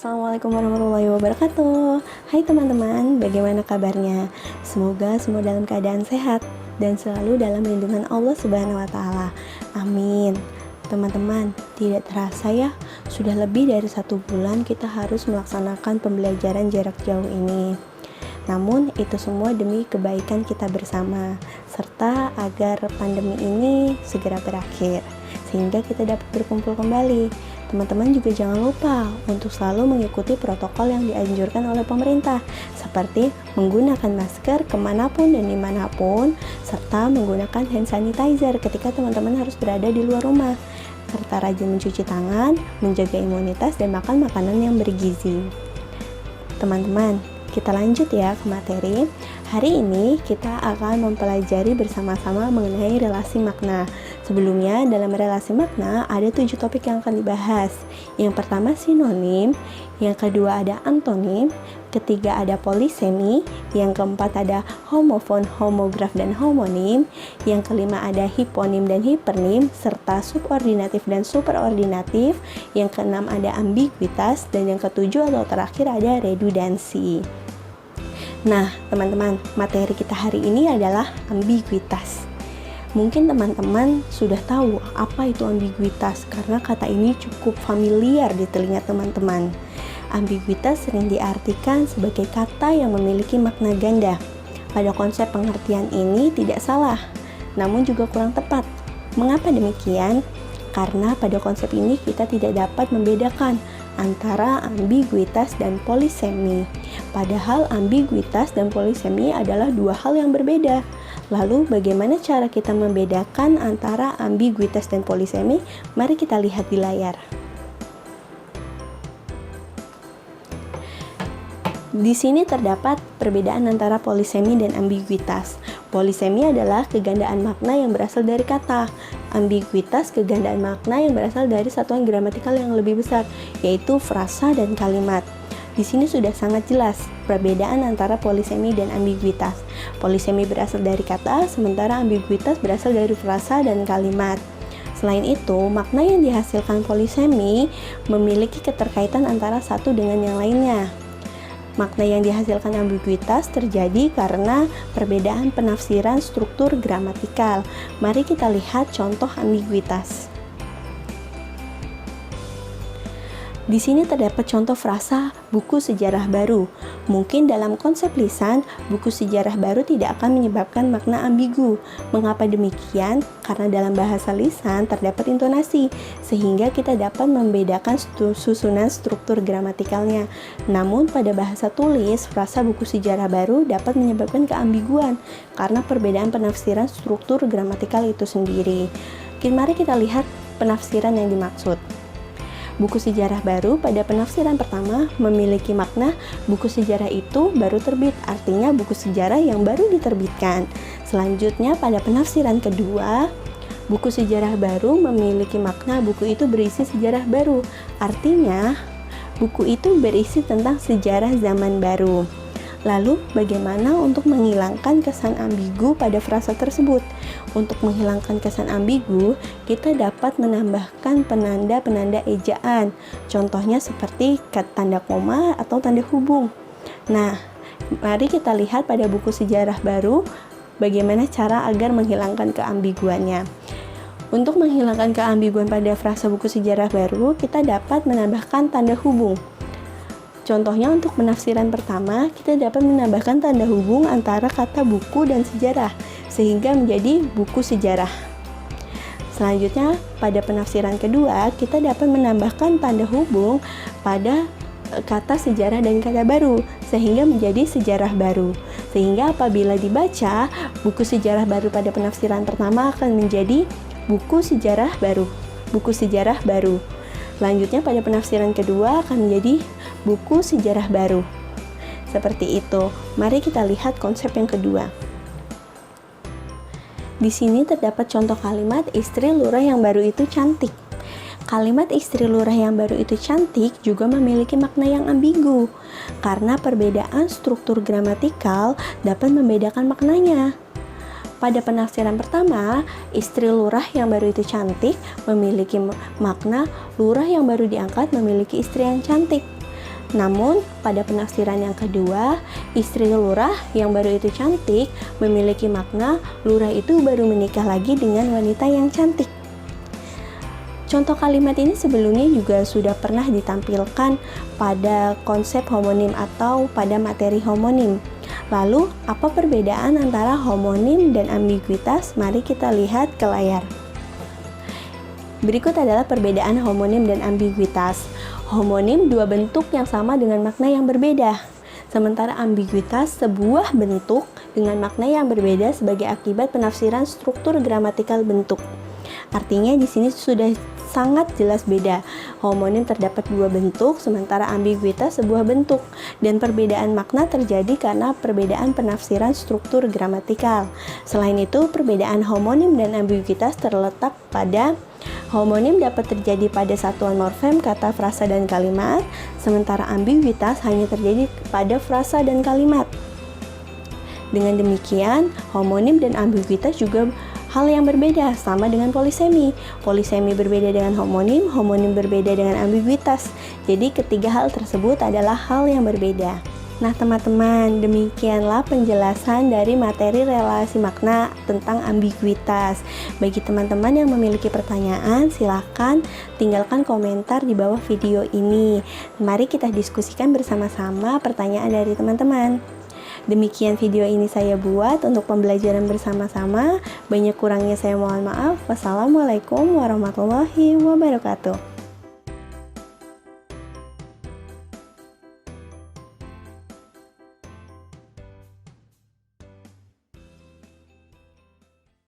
Assalamualaikum warahmatullahi wabarakatuh. Hai teman-teman, bagaimana kabarnya? Semoga semua dalam keadaan sehat dan selalu dalam lindungan Allah Subhanahu wa taala. Amin. Teman-teman, tidak terasa ya, sudah lebih dari 1 bulan kita harus melaksanakan pembelajaran jarak jauh ini. Namun itu semua demi kebaikan kita bersama, serta agar pandemi ini segera berakhir, sehingga kita dapat berkumpul kembali. Teman-teman juga jangan lupa untuk selalu mengikuti protokol yang dianjurkan oleh pemerintah, seperti menggunakan masker kemanapun dan dimanapun, serta menggunakan hand sanitizer ketika teman-teman harus berada di luar rumah, serta rajin mencuci tangan, menjaga imunitas, dan makan makanan yang bergizi. Teman-teman, kita lanjut ya ke materi. Hari ini kita akan mempelajari bersama-sama mengenai relasi makna. Sebelumnya, dalam relasi makna ada 7 topik yang akan dibahas. Yang pertama sinonim, yang kedua ada antonim, ketiga ada polisemi, yang keempat ada homofon, homograf, dan homonim, yang kelima ada hiponim dan hipernim, serta subordinatif dan superordinatif, yang keenam ada ambiguitas, dan yang ketujuh atau terakhir ada redundansi. Nah, teman-teman, materi kita hari ini adalah ambiguitas. Mungkin teman-teman sudah tahu apa itu ambiguitas karena kata ini cukup familiar di telinga teman-teman. Ambiguitas sering diartikan sebagai kata yang memiliki makna ganda. Pada konsep pengertian ini tidak salah, namun juga kurang tepat. Mengapa demikian? Karena pada konsep ini kita tidak dapat membedakan antara ambiguitas dan polisemi. Padahal ambiguitas dan polisemi adalah dua hal yang berbeda. Lalu bagaimana cara kita membedakan antara ambiguitas dan polisemi? Mari kita lihat di layar. Di sini terdapat perbedaan antara polisemi dan ambiguitas. Polisemi adalah kegandaan makna yang berasal dari kata. Ambiguitas kegandaan makna yang berasal dari satuan gramatikal yang lebih besar, yaitu frasa dan kalimat. Di sini sudah sangat jelas perbedaan antara polisemi dan ambiguitas. Polisemi berasal dari kata, sementara ambiguitas berasal dari frasa dan kalimat. Selain itu, makna yang dihasilkan polisemi memiliki keterkaitan antara satu dengan yang lainnya. Makna yang dihasilkan ambiguitas terjadi karena perbedaan penafsiran struktur gramatikal. Mari kita lihat contoh ambiguitas. Di sini terdapat contoh frasa buku sejarah baru. Mungkin dalam konsep lisan, buku sejarah baru tidak akan menyebabkan makna ambigu. Mengapa demikian? Karena dalam bahasa lisan terdapat intonasi, sehingga kita dapat membedakan susunan struktur gramatikalnya. Namun pada bahasa tulis, frasa buku sejarah baru dapat menyebabkan keambiguan karena perbedaan penafsiran struktur gramatikal itu sendiri. Mari kita lihat penafsiran yang dimaksud. Buku sejarah baru pada penafsiran pertama memiliki makna buku sejarah itu baru terbit, artinya buku sejarah yang baru diterbitkan. Selanjutnya pada penafsiran kedua, buku sejarah baru memiliki makna buku itu berisi sejarah baru, artinya buku itu berisi tentang sejarah zaman baru. Lalu bagaimana untuk menghilangkan kesan ambigu pada frasa tersebut? Untuk menghilangkan kesan ambigu, kita dapat menambahkan penanda-penanda ejaan. Contohnya seperti tanda koma atau tanda hubung. Nah, mari kita lihat pada buku sejarah baru bagaimana cara agar menghilangkan keambiguannya. Untuk menghilangkan keambiguan pada frasa buku sejarah baru, kita dapat menambahkan tanda hubung. Contohnya untuk penafsiran pertama, kita dapat menambahkan tanda hubung antara kata buku dan sejarah, sehingga menjadi buku sejarah. Selanjutnya, pada penafsiran kedua, kita dapat menambahkan tanda hubung pada kata sejarah dan kata baru, sehingga menjadi sejarah baru. Sehingga apabila dibaca, buku sejarah baru pada penafsiran pertama akan menjadi buku sejarah baru, buku sejarah baru. Selanjutnya pada penafsiran kedua akan menjadi buku sejarah baru. Seperti itu. Mari kita lihat konsep yang kedua. Di sini terdapat contoh kalimat istri lurah yang baru itu cantik. Kalimat istri lurah yang baru itu cantik juga memiliki makna yang ambigu karena perbedaan struktur gramatikal dapat membedakan maknanya. Pada penafsiran pertama, istri lurah yang baru itu cantik memiliki makna lurah yang baru diangkat memiliki istri yang cantik. Namun, pada penafsiran yang kedua, istri lurah yang baru itu cantik memiliki makna lurah itu baru menikah lagi dengan wanita yang cantik. Contoh kalimat ini sebelumnya juga sudah pernah ditampilkan pada konsep homonim atau pada materi homonim. Lalu, apa perbedaan antara homonim dan ambiguitas? Mari kita lihat ke layar. Berikut adalah perbedaan homonim dan ambiguitas. Homonim dua bentuk yang sama dengan makna yang berbeda. Sementara ambiguitas sebuah bentuk dengan makna yang berbeda sebagai akibat penafsiran struktur gramatikal bentuk. Artinya di sini sudah sangat jelas beda. Homonim terdapat dua bentuk, sementara ambiguitas sebuah bentuk. Dan perbedaan makna terjadi karena perbedaan penafsiran struktur gramatikal. Selain itu, perbedaan homonim dan ambiguitas terletak pada homonim dapat terjadi pada satuan morfem, kata, frasa, dan kalimat, sementara ambiguitas hanya terjadi pada frasa dan kalimat. Dengan demikian, homonim dan ambiguitas juga hal yang berbeda, sama dengan polisemi. Polisemi berbeda dengan homonim, homonim berbeda dengan ambiguitas. Jadi ketiga hal tersebut adalah hal yang berbeda. Nah teman-teman, demikianlah penjelasan dari materi relasi makna tentang ambiguitas. Bagi teman-teman yang memiliki pertanyaan, silakan tinggalkan komentar di bawah video ini. Mari kita diskusikan bersama-sama pertanyaan dari teman-teman. Demikian video ini saya buat untuk pembelajaran bersama-sama. Banyak kurangnya saya mohon maaf. Wassalamualaikum warahmatullahi wabarakatuh.